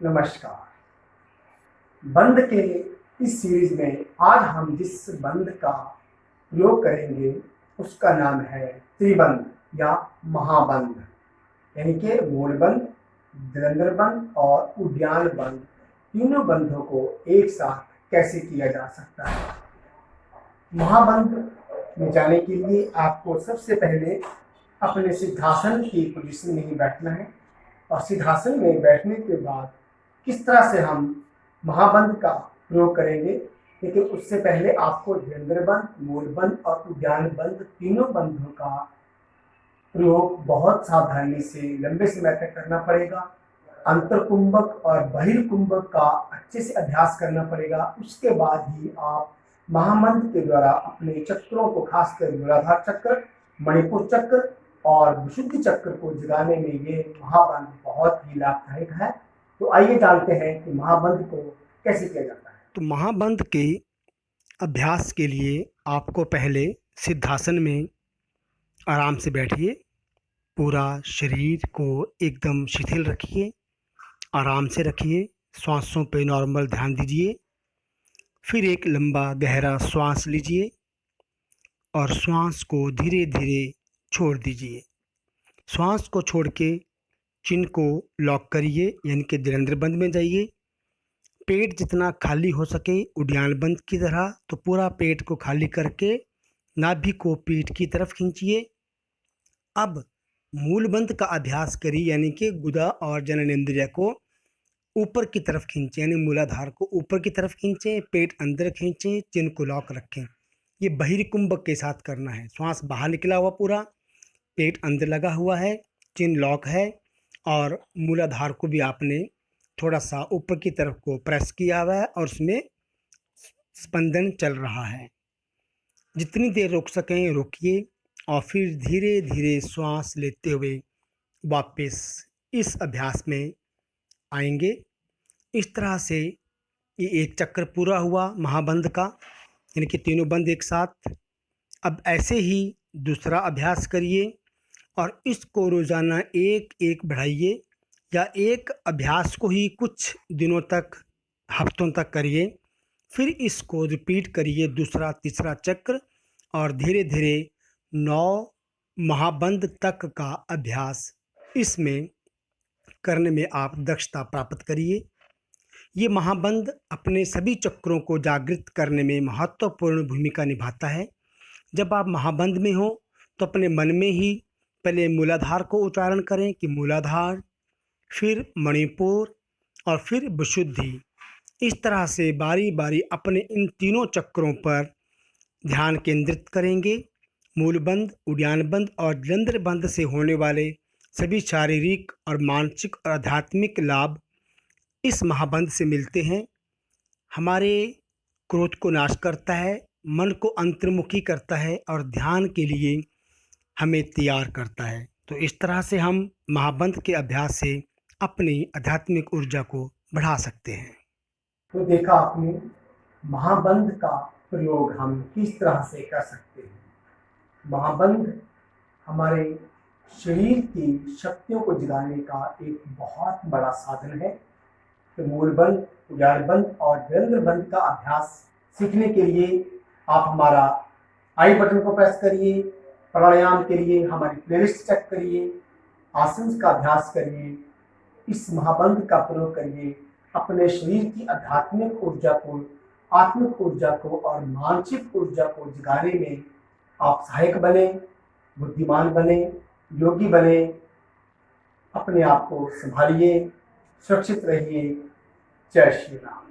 नमस्कार। बंध के इस सीरीज में आज हम जिस बंध का प्रयोग करेंगे उसका नाम है त्रिबंध या महाबंध, यानी कि मूलबंध, जलंधर बंध और उद्यान बंध। तीनों बंधों को एक साथ कैसे किया जा सकता है। महाबंध में जाने के लिए आपको सबसे पहले अपने सिद्धासन की पोजीशन में ही बैठना है और सिद्धासन में बैठने के बाद किस तरह से हम महाबंध का प्रयोग करेंगे, लेकिन उससे पहले आपको जलंधर बंध, मूलबंध और उद्यान बंध तीनों बंधों का प्रयोग बहुत सावधानी से लंबे समय तक करना पड़ेगा। अंतरकुंभक और बहिर्कुंभक का अच्छे से अभ्यास करना पड़ेगा। उसके बाद ही आप महाबंध के द्वारा अपने चक्रों को, खासकर मूलाधार चक्र, मणिपुर चक्र और विशुद्धि चक्र को जगाने में ये महाबंध बहुत ही लाभदायक है। तो आइए जानते हैं कि महाबंध को कैसे किया जाता है। तो महाबंध के अभ्यास के लिए आपको पहले सिद्धासन में आराम से बैठिए। पूरा शरीर को एकदम शिथिल रखिए, आराम से रखिए। श्वासों पे नॉर्मल ध्यान दीजिए। फिर एक लंबा गहरा श्वास लीजिए और श्वास को धीरे धीरे छोड़ दीजिए। श्वास को छोड़ के चिन्ह को लॉक करिए, यानी कि जलंधर बंध में जाइए। पेट जितना खाली हो सके उद्यान बंध की तरह, तो पूरा पेट को खाली करके नाभि को पीठ की तरफ खींचिए। अब मूल बंध का अभ्यास करिए, यानी कि गुदा और जननेंद्रिय को ऊपर की तरफ खींचें, यानी मूलाधार को ऊपर की तरफ खींचें, पेट अंदर खींचें, चिन्ह को लॉक रखें। ये बहिर्कुंभक के साथ करना है। श्वास बाहर निकला हुआ पूरा, पेट अंदर लगा हुआ है, चिन्ह लॉक है और मूलाधार को भी आपने थोड़ा सा ऊपर की तरफ को प्रेस किया हुआ है और उसमें स्पंदन चल रहा है। जितनी देर रोक सकें रोकिए और फिर धीरे धीरे श्वास लेते हुए वापस इस अभ्यास में आएंगे। इस तरह से ये एक चक्र पूरा हुआ महाबंध का, यानी कि तीनों बंध एक साथ। अब ऐसे ही दूसरा अभ्यास करिए और इसको रोज़ाना एक एक बढ़ाइए, या एक अभ्यास को ही कुछ दिनों तक, हफ्तों तक करिए। फिर इसको रिपीट करिए दूसरा तीसरा चक्र, और धीरे धीरे 9 महाबंध तक का अभ्यास इसमें करने में आप दक्षता प्राप्त करिए। ये महाबंध अपने सभी चक्रों को जागृत करने में महत्वपूर्ण भूमिका निभाता है। जब आप महाबंध में हो तो अपने मन में ही पहले मूलाधार को उच्चारण करें कि मूलाधार, फिर मणिपुर और फिर विशुद्धि। इस तरह से बारी बारी अपने इन तीनों चक्रों पर ध्यान केंद्रित करेंगे। मूलबंध, उद्यान बंध और जलंधर बंध से होने वाले सभी शारीरिक और मानसिक और आध्यात्मिक लाभ इस महाबंध से मिलते हैं। हमारे क्रोध को नाश करता है, मन को अंतर्मुखी करता है और ध्यान के लिए हमें तैयार करता है। तो इस तरह से हम महाबंध के अभ्यास से अपनी आध्यात्मिक ऊर्जा को बढ़ा सकते हैं। तो देखा आपने महाबंध का प्रयोग हम किस तरह से कर सकते हैं। महाबंध हमारे शरीर की शक्तियों को जगाने का एक बहुत बड़ा साधन है। तो मूलबंध, उद्यान बंध और जलंधर बंध का अभ्यास सीखने के लिए आप हमारा आई बटन को प्रेस करिए। प्राणायाम के लिए हमारी प्लेलिस्ट चेक करिए, आसन का अभ्यास करिए, इस महाबंध का प्रयोग करिए। अपने शरीर की आध्यात्मिक ऊर्जा को, आत्मिक ऊर्जा को और मानसिक ऊर्जा को जगाने में आप सहायक बने, बुद्धिमान बने, योगी बने। अपने आप को संभालिए, सुरक्षित रहिए। जय श्री राम।